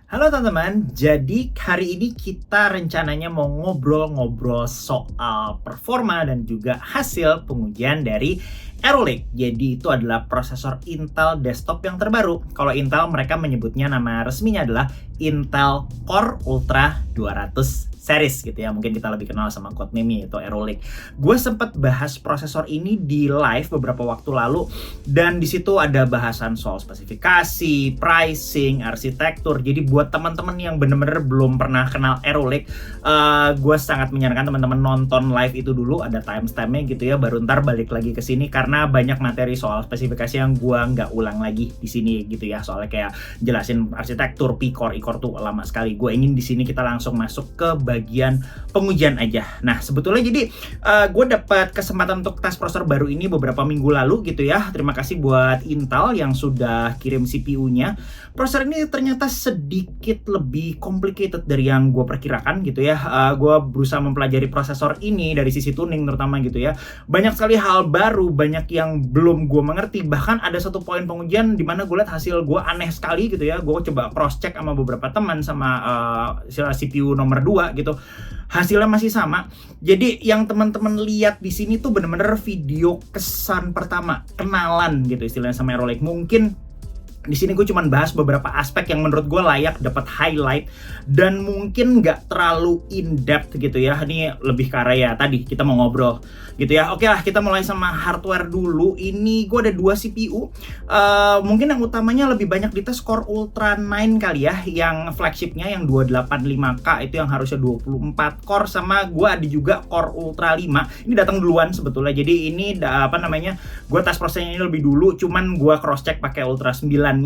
Halo teman-teman, jadi hari ini kita rencananya mau ngobrol-ngobrol soal performa dan juga hasil pengujian dari Arrow Lake. Jadi itu adalah prosesor Intel desktop yang terbaru. Kalau Intel mereka menyebutnya nama resminya adalah Intel Core Ultra 200 series gitu ya. Mungkin kita lebih kenal sama codename yaitu Arrow Lake. Gue sempat bahas prosesor ini di live beberapa waktu lalu dan di situ ada bahasan soal spesifikasi, pricing, arsitektur. Jadi buat teman-teman yang bener-bener belum pernah kenal Arrow Lake, gue sangat menyarankan teman-teman nonton live itu dulu, ada timestamp-nya gitu ya, baru ntar balik lagi ke sini karena banyak materi soal spesifikasi yang gue nggak ulang lagi di sini gitu ya. Soalnya kayak jelasin arsitektur, P-core, E-core tuh lama sekali. Gue ingin di sini kita langsung masuk ke bagian pengujian aja. Nah sebetulnya jadi gue dapat kesempatan untuk tes prosesor baru ini beberapa minggu lalu gitu ya. Terima kasih buat Intel yang sudah kirim CPU-nya. Prosesor ini ternyata sedikit lebih complicated dari yang gue perkirakan gitu ya. Gue berusaha mempelajari prosesor ini dari sisi tuning terutama gitu ya. Banyak sekali hal baru, banyak yang belum gue mengerti. Bahkan ada satu poin pengujian di mana gue lihat hasil gue aneh sekali gitu ya. Gue coba cross check sama beberapa teman sama CPU nomor 2 gitu. Hasilnya masih sama. Jadi yang teman-teman lihat di sini tuh bener-bener video kesan pertama, kenalan gitu istilahnya sama Arrow Lake. Mungkin di sini gue cuman bahas beberapa aspek yang menurut gue layak dapat highlight dan mungkin nggak terlalu in depth gitu ya. Ini lebih ke arah ya tadi kita mau ngobrol gitu ya. Oke lah, kita mulai sama hardware dulu. Ini gue ada 2 CPU. Mungkin yang utamanya lebih banyak di tes Core Ultra 9 kali ya, yang flagshipnya yang 285K itu yang harusnya 24 core, sama gue ada juga Core Ultra 5. Ini datang duluan sebetulnya. Jadi ini gue tes prosesnya ini lebih dulu, cuman gue cross check pakai Ultra 9.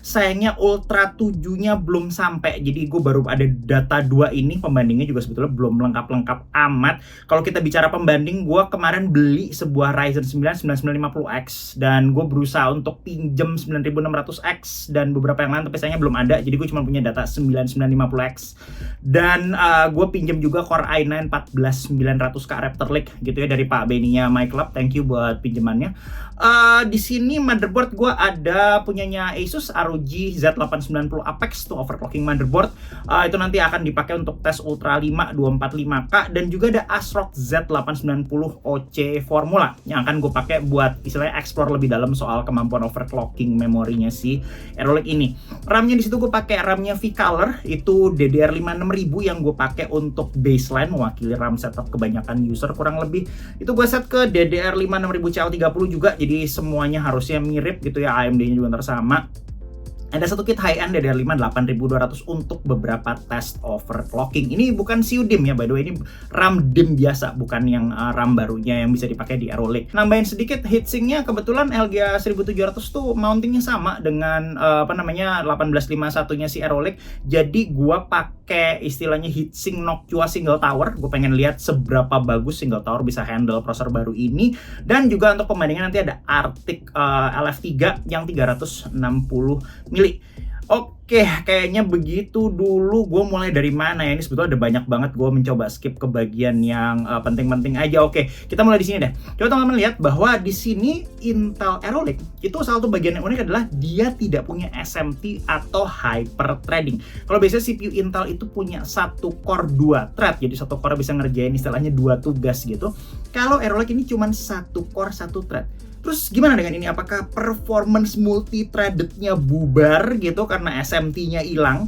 Sayangnya Ultra 7-nya belum sampai. Jadi gue baru ada data 2 ini. Pembandingnya juga sebetulnya belum lengkap-lengkap amat. Kalau kita bicara pembanding, gue kemarin beli sebuah Ryzen 9 9950X dan gue berusaha untuk pinjem 9600X dan beberapa yang lain, tapi sayangnya belum ada. Jadi gue cuma punya data 9950X dan gue pinjem juga Core i9 14900K Raptor Lake gitu ya dari Pak Benny-nya My Club. Thank you buat pinjamannya. Di sini motherboard gue ada punyanya Asus ROG Z890 Apex tuh overclocking motherboard. Itu nanti akan dipakai untuk tes Ultra 5 245K, dan juga ada ASRock Z890 OC Formula yang akan gue pakai buat istilahnya explore lebih dalam soal kemampuan overclocking memorinya si Arrow Lake ini. RAM-nya di situ gue pakai RAM-nya V-Color, itu DDR5 6000 yang gue pakai untuk baseline, mewakili RAM setup kebanyakan user kurang lebih. Itu gue set ke DDR5 6000 CL30 juga, jadi semuanya harusnya mirip gitu ya, AMD-nya juga ntar sama. Ada satu kit high-end DDR5 8200 untuk beberapa test overclocking. Ini bukan CPU DIMM ya, by the way, ini RAM DIMM biasa, bukan yang RAM barunya yang bisa dipakai di Arrow Lake. Nambahin sedikit, heatsinknya kebetulan LGA 1700 tuh mountingnya sama dengan 1851-nya si Arrow Lake. Jadi gua pakai istilahnya heatsink Noctua single tower. Gue pengen lihat seberapa bagus single tower bisa handle prosesor baru ini. Dan juga untuk pembandingan nanti ada Arctic LF3 yang 360 mili. Oke, kayaknya begitu dulu. Gue mulai dari mana ya? Ini sebetulnya ada banyak banget. Gue mencoba skip ke bagian yang penting-penting aja. Oke, kita mulai di sini deh. Coba teman-teman lihat bahwa di sini Intel Arrow Lake itu salah satu bagian yang unik adalah dia tidak punya SMT atau hyper threading. Kalau biasanya CPU Intel itu punya satu core 2 thread, jadi satu core bisa ngerjain istilahnya 2 tugas gitu. Kalau Arrow Lake ini cuma satu core 1 thread. Terus gimana dengan ini? Apakah performance multi-threaded-nya bubar gitu karena SMT-nya hilang?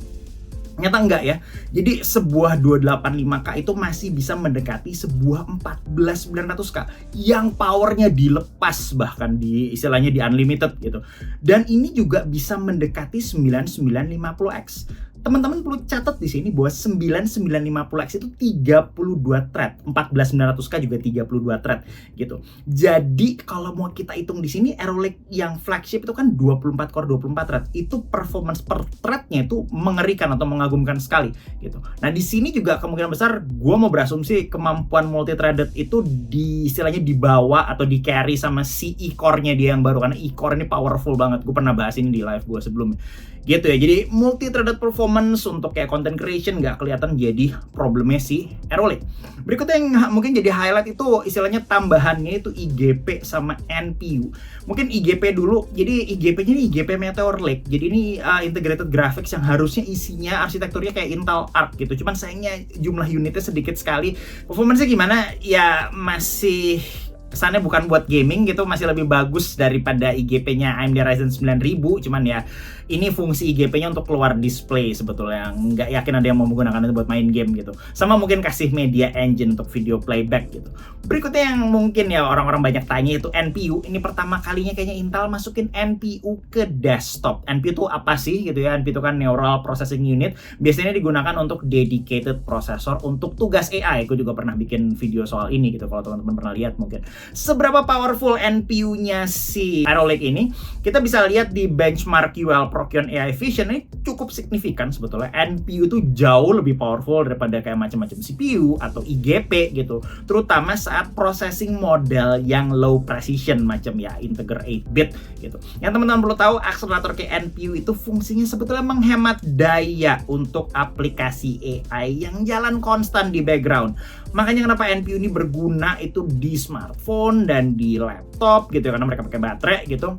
Nyata enggak ya. Jadi sebuah 285K itu masih bisa mendekati sebuah 14900K yang powernya dilepas, bahkan di istilahnya di unlimited gitu. Dan ini juga bisa mendekati 9950X. Teman-teman perlu catat di sini bahwa 9950X itu 32 thread, 14900K juga 32 thread gitu. Jadi kalau mau kita hitung di sini, Arrow Lake yang flagship itu kan 24 core 24 thread. Itu performance per threadnya itu mengerikan atau mengagumkan sekali gitu. Nah di sini juga kemungkinan besar gue mau berasumsi kemampuan multi-threaded itu di istilahnya dibawa atau di carry sama si E-core-nya dia yang baru, karena E-core ini powerful banget. Gue pernah bahas ini di live gue sebelumnya. gitu ya. Jadi multi-threaded performance untuk kayak content creation nggak kelihatan jadi problemnya si Arrow Lake. Berikutnya yang mungkin jadi highlight itu istilahnya tambahannya itu IGP sama NPU. Mungkin IGP dulu, jadi IGP-nya ini IGP Meteor Lake. Jadi ini integrated graphics yang harusnya isinya arsitekturnya kayak Intel Arc gitu. Cuman sayangnya jumlah unitnya sedikit sekali. Performance-nya gimana? Ya masih kesannya bukan buat gaming gitu, masih lebih bagus daripada IGP-nya AMD Ryzen 9000. Cuman ya ini fungsi IGP-nya untuk keluar display sebetulnya, nggak yakin ada yang mau menggunakan itu buat main game gitu. Sama mungkin kasih media engine untuk video playback gitu. Berikutnya yang mungkin ya orang-orang banyak tanya itu NPU. Ini pertama kalinya kayaknya Intel masukin NPU ke desktop. NPU itu apa sih gitu ya? NPU itu kan Neural Processing Unit. Biasanya digunakan untuk dedicated processor untuk tugas AI. Gue juga pernah bikin video soal ini gitu, kalau teman-teman pernah lihat mungkin. Seberapa powerful NPU-nya si Arrow Lake ini, kita bisa lihat di benchmark UL Procyon AI Vision ini cukup signifikan sebetulnya. NPU itu jauh lebih powerful daripada kayak macam-macam CPU atau IGP gitu, terutama saat processing model yang low precision macam ya integer 8-bit gitu. Yang teman-teman perlu tahu, akselerator kayak NPU itu fungsinya sebetulnya menghemat daya untuk aplikasi AI yang jalan konstan di background. Makanya kenapa NPU ini berguna itu di smartphone dan di laptop gitu, karena mereka pakai baterai gitu.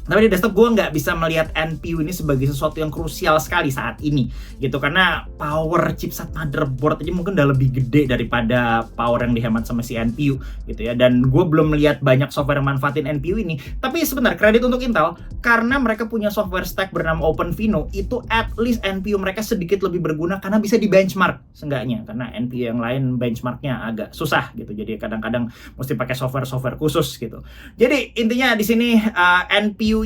Tapi di desktop gue nggak bisa melihat NPU ini sebagai sesuatu yang krusial sekali saat ini gitu, karena power chipset motherboard aja mungkin udah lebih gede daripada power yang dihemat sama si NPU gitu ya. Dan gue belum melihat banyak software yang manfaatin NPU ini. Tapi sebentar, kredit untuk Intel, karena mereka punya software stack bernama OpenVINO, itu at least NPU mereka sedikit lebih berguna karena bisa di benchmark seenggaknya, karena NPU yang lain benchmarknya agak susah gitu. Jadi kadang-kadang mesti pakai software khusus gitu. Jadi intinya di sini NPU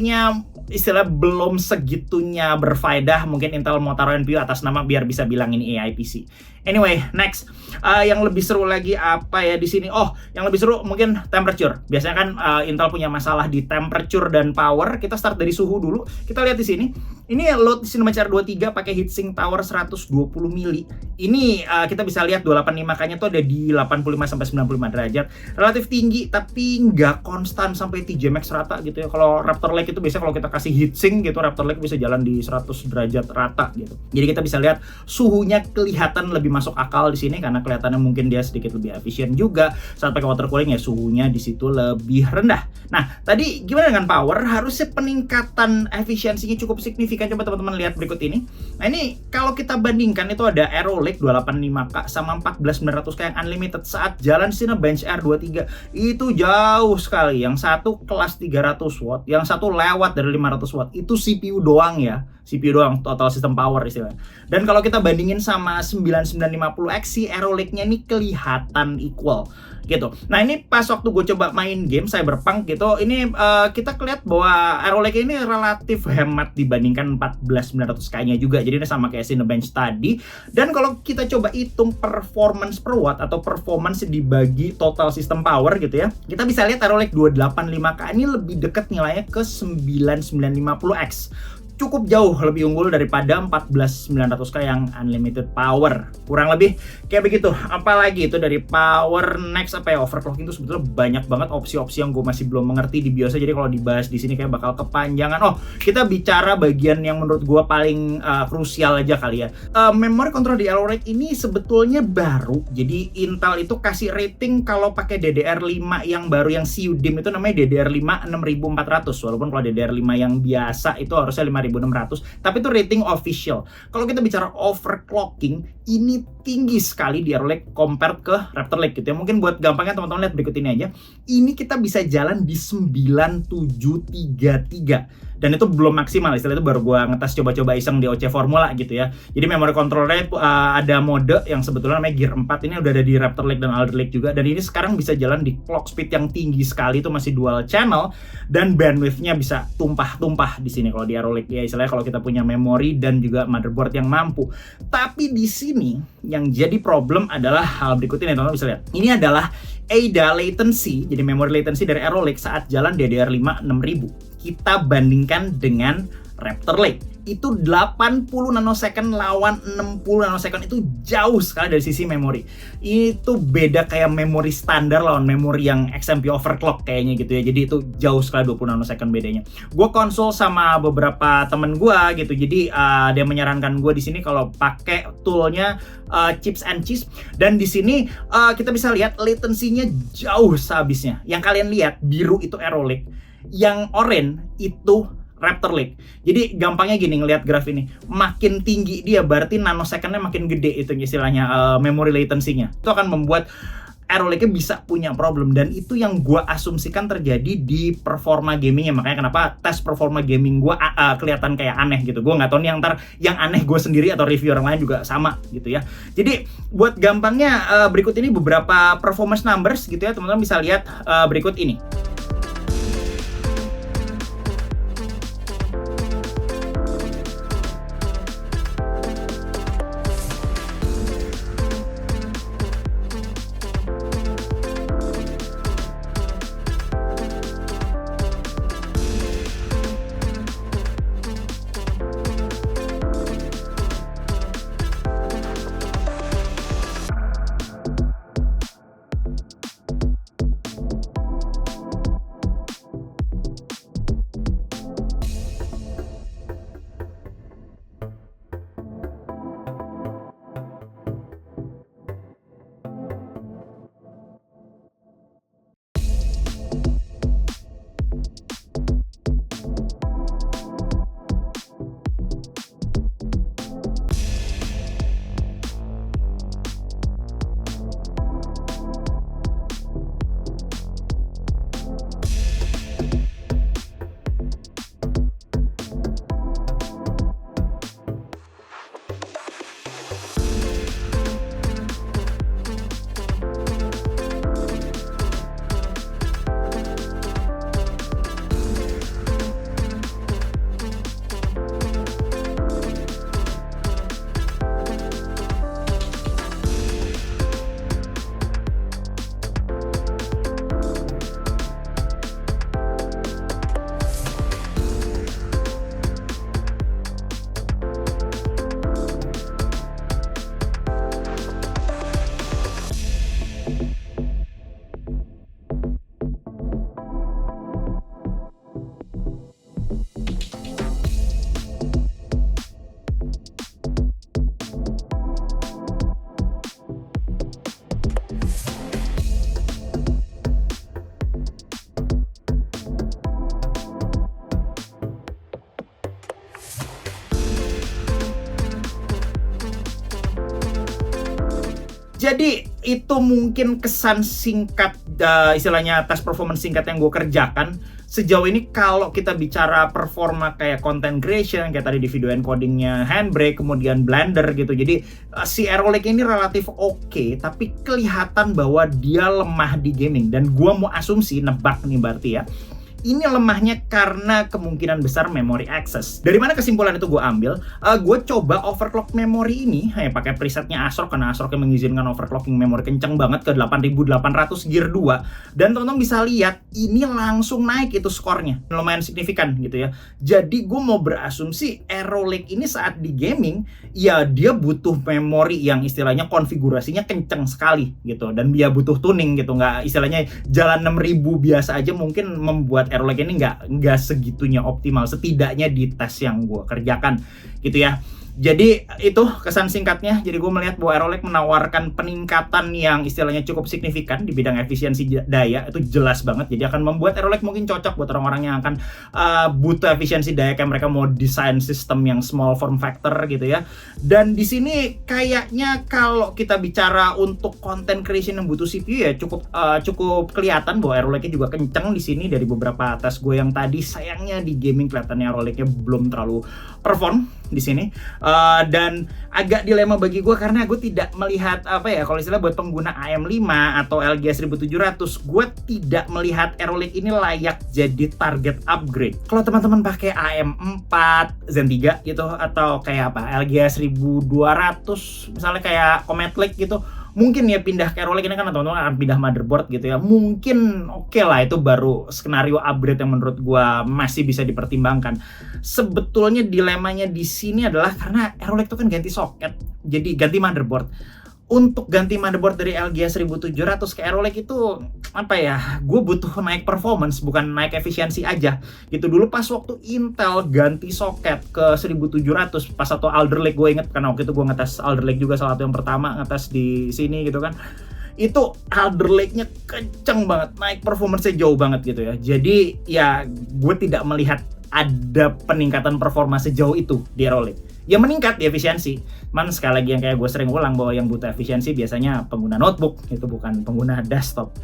istilah belum segitunya berfaedah. Mungkin Intel mau taruh NPU atas nama biar bisa bilang ini AI PC. Anyway, next. Yang lebih seru lagi apa ya di sini? Oh, yang lebih seru mungkin temperature. Biasanya kan Intel punya masalah di temperature dan power. Kita start dari suhu dulu. Kita lihat di sini. Ini load Cinema HR23 pakai heatsink tower 120 mili. Ini kita bisa lihat 285K-nya tuh ada di 85 sampai 95 derajat. Relatif tinggi tapi nggak konstan sampai TJ Max rata gitu ya. Kalau Raptor Lake itu biasanya kalau kita kasih heatsink gitu, Raptor Lake bisa jalan di 100 derajat rata gitu. Jadi kita bisa lihat suhunya kelihatan lebih masuk akal di sini karena kelihatannya mungkin dia sedikit lebih efisien juga. Saat pakai water cooling ya suhunya di situ lebih rendah. Nah, tadi gimana dengan power? Harusnya peningkatan efisiensinya cukup signifikan. Coba teman-teman lihat berikut ini. Nah, ini kalau kita bandingkan itu ada Arrow Lake 285K sama 14900K yang unlimited saat jalan Cinebench R23 itu jauh sekali. Yang satu kelas 300 watt, yang satu lewat dari 500 watt. Itu CPU doang ya. CPU doang, total system power istilahnya. Dan kalau kita bandingin sama 9950X, si Arrow Lake-nya ini kelihatan equal gitu. Nah, ini pas waktu gue coba main game Cyberpunk gitu, ini kita lihat bahwa Arrow Lake ini relatif hemat dibandingkan 14900K-nya juga. Jadi ini sama kayak Cinebench tadi. Dan kalau kita coba hitung performance per watt atau performance dibagi total system power gitu ya, kita bisa lihat Arrow Lake 285K ini lebih dekat nilainya ke 9950X. Cukup jauh lebih unggul daripada 14900K yang unlimited power. Kurang lebih kayak begitu. Apalagi itu dari power, next apa ya, overclocking itu sebetulnya banyak banget opsi-opsi yang gue masih belum mengerti di BIOS. Jadi kalau dibahas di sini kayak bakal kepanjangan. Oh, kita bicara bagian yang menurut gue paling krusial aja kali ya. Memory control di Arrow Lake ini sebetulnya baru. Jadi Intel itu kasih rating kalau pakai DDR5 yang baru yang CUDIM itu namanya DDR5 6400. Walaupun kalau DDR5 yang biasa itu harusnya 5600, tapi itu rating official. Kalau kita bicara overclocking, ini tinggi sekali di Arrow Lake compared ke Raptor Lake gitu ya. Mungkin buat gampangnya teman-teman lihat berikut ini aja. Ini kita bisa jalan di 9733. Dan itu belum maksimal, istilah itu baru gua ngetes coba-coba iseng di OC Formula gitu ya. Jadi memory controlnya ada mode yang sebetulnya namanya Gear 4, ini udah ada di Raptor Lake dan Alder Lake juga. Dan ini sekarang bisa jalan di clock speed yang tinggi sekali, itu masih dual channel dan bandwidth-nya bisa tumpah-tumpah di sini kalau di Arrow Lake ya. Istilahnya kalau kita punya memori dan juga motherboard yang mampu. Tapi di sini yang jadi problem adalah hal berikut ini, teman-teman bisa lihat. Ini adalah AIDA latency, jadi memory latency dari Arrow Lake saat jalan DDR5 6000. Kita bandingkan dengan Raptor Lake. itu 80 nanosecond lawan 60 nanosecond itu jauh sekali dari sisi memori. Itu beda kayak memori standar lawan memori yang XMP overclock kayaknya gitu ya. Jadi itu jauh sekali 20 nanosecond bedanya. Gue konsul sama beberapa temen gue gitu. Jadi dia menyarankan gue di sini kalau pakai toolnya Chips and Cheese, dan di sini kita bisa lihat latensinya jauh sehabisnya. Yang kalian lihat biru itu Arrow Lake, yang oranye itu Raptor Lake. Jadi gampangnya gini ngelihat graf ini, makin tinggi dia berarti nanosecondnya makin gede, itu istilahnya memory latency-nya. Itu akan membuat Arrow Lake bisa punya problem, dan itu yang gue asumsikan terjadi di performa gamingnya. Makanya kenapa tes performa gaming gue kelihatan kayak aneh gitu. Gue nggak tahu nih yang aneh gue sendiri atau review orang lain juga sama gitu ya. Jadi buat gampangnya berikut ini beberapa performance numbers gitu ya, teman-teman bisa lihat berikut ini. Jadi itu mungkin kesan singkat, istilahnya tes performance singkat yang gue kerjakan sejauh ini. Kalau kita bicara performa kayak content creation, kayak tadi di video encodingnya Handbrake, kemudian Blender gitu. Jadi si Arrow Lake ini relatif oke, tapi kelihatan bahwa dia lemah di gaming. Dan gue mau asumsi, nebak nih berarti ya, ini lemahnya karena kemungkinan besar memory access. Dari mana kesimpulan itu gue ambil? Gue coba overclock memori ini pakai presetnya ASRock, karena ASRock yang mengizinkan overclocking memori kenceng banget ke 8800 Gear 2. Dan teman-teman bisa lihat ini langsung naik itu skornya, lumayan signifikan gitu ya. Jadi gue mau berasumsi Arrow Lake ini saat di gaming ya dia butuh memori yang istilahnya konfigurasinya kenceng sekali gitu, dan dia butuh tuning gitu. Nggak istilahnya jalan 6000 biasa aja mungkin membuat Arrow Lake ini nggak segitunya optimal, setidaknya di tes yang gue kerjakan gitu ya. Jadi itu kesan singkatnya. Jadi gue melihat bahwa Arrow Lake menawarkan peningkatan yang istilahnya cukup signifikan di bidang efisiensi daya, itu jelas banget. Jadi akan membuat Arrow Lake mungkin cocok buat orang-orang yang akan butuh efisiensi daya, kayak mereka mau desain sistem yang small form factor gitu ya. Dan di sini kayaknya kalau kita bicara untuk content creation yang butuh CPU ya cukup kelihatan bahwa Arrow Lake juga kenceng di sini dari beberapa tes gue yang tadi. Sayangnya di gaming kelihatannya Arrow Lake-nya belum terlalu perform di sini. Dan agak dilema bagi gue karena gue tidak melihat kalau istilah buat pengguna AM5 atau LGA 1700, gue tidak melihat Arrow Lake ini layak jadi target upgrade. Kalau teman-teman pakai AM4 Zen 3 gitu, atau kayak LGA 1200 misalnya kayak Comet Lake gitu, mungkin ya pindah ke Aero Lake ini kan teman-teman akan pindah motherboard gitu ya, mungkin oke lah, itu baru skenario upgrade yang menurut gua masih bisa dipertimbangkan. Sebetulnya dilemanya di sini adalah karena Aero Lake itu kan ganti soket, jadi ganti motherboard. Untuk ganti motherboard dari LGA 1700 ke Aero Lake itu apa ya, gue butuh naik performance bukan naik efisiensi aja gitu. Dulu pas waktu Intel ganti soket ke 1700 pas atau Alder Lake, gue inget karena waktu itu gue ngetes Alder Lake juga, salah satu yang pertama ngetes di sini gitu kan, itu Alder Lake-nya kenceng banget, naik performance-nya jauh banget gitu ya. Jadi ya gue tidak melihat ada peningkatan performa sejauh itu di Aero Lake. Ya meningkat di efisiensi, cuman sekali lagi yang kayak gue sering ulang bahwa yang butuh efisiensi biasanya pengguna notebook, itu bukan pengguna desktop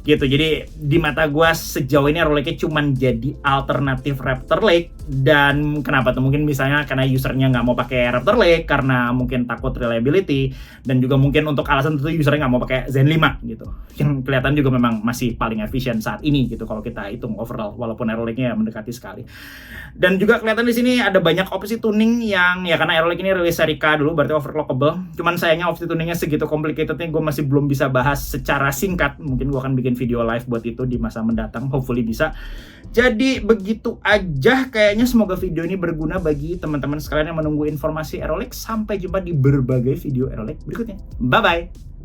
gitu. Jadi di mata gue sejauh ini Aero Lake cuman jadi alternatif Raptor Lake. Dan kenapa tuh? Mungkin misalnya karena usernya nggak mau pakai Raptor Lake karena mungkin takut reliability, dan juga mungkin untuk alasan tertentu usernya nggak mau pakai Zen 5 gitu, yang kelihatan juga memang masih paling efisien saat ini gitu kalau kita hitung overall, walaupun Aero Lake-nya mendekati sekali. Dan juga kelihatan di sini ada banyak opsi tuning yang ya, karena Aero Lake ini rilis seri K dulu, berarti overclockable. Cuman sayangnya opsi tuningnya segitu complicatednya, gue masih belum bisa bahas secara singkat. Mungkin gue akan bikin video live buat itu di masa mendatang, hopefully bisa. Jadi begitu aja kayaknya, semoga video ini berguna bagi teman-teman sekalian yang menunggu informasi Aero Lake. Sampai jumpa di berbagai video Aero Lake berikutnya. Bye bye.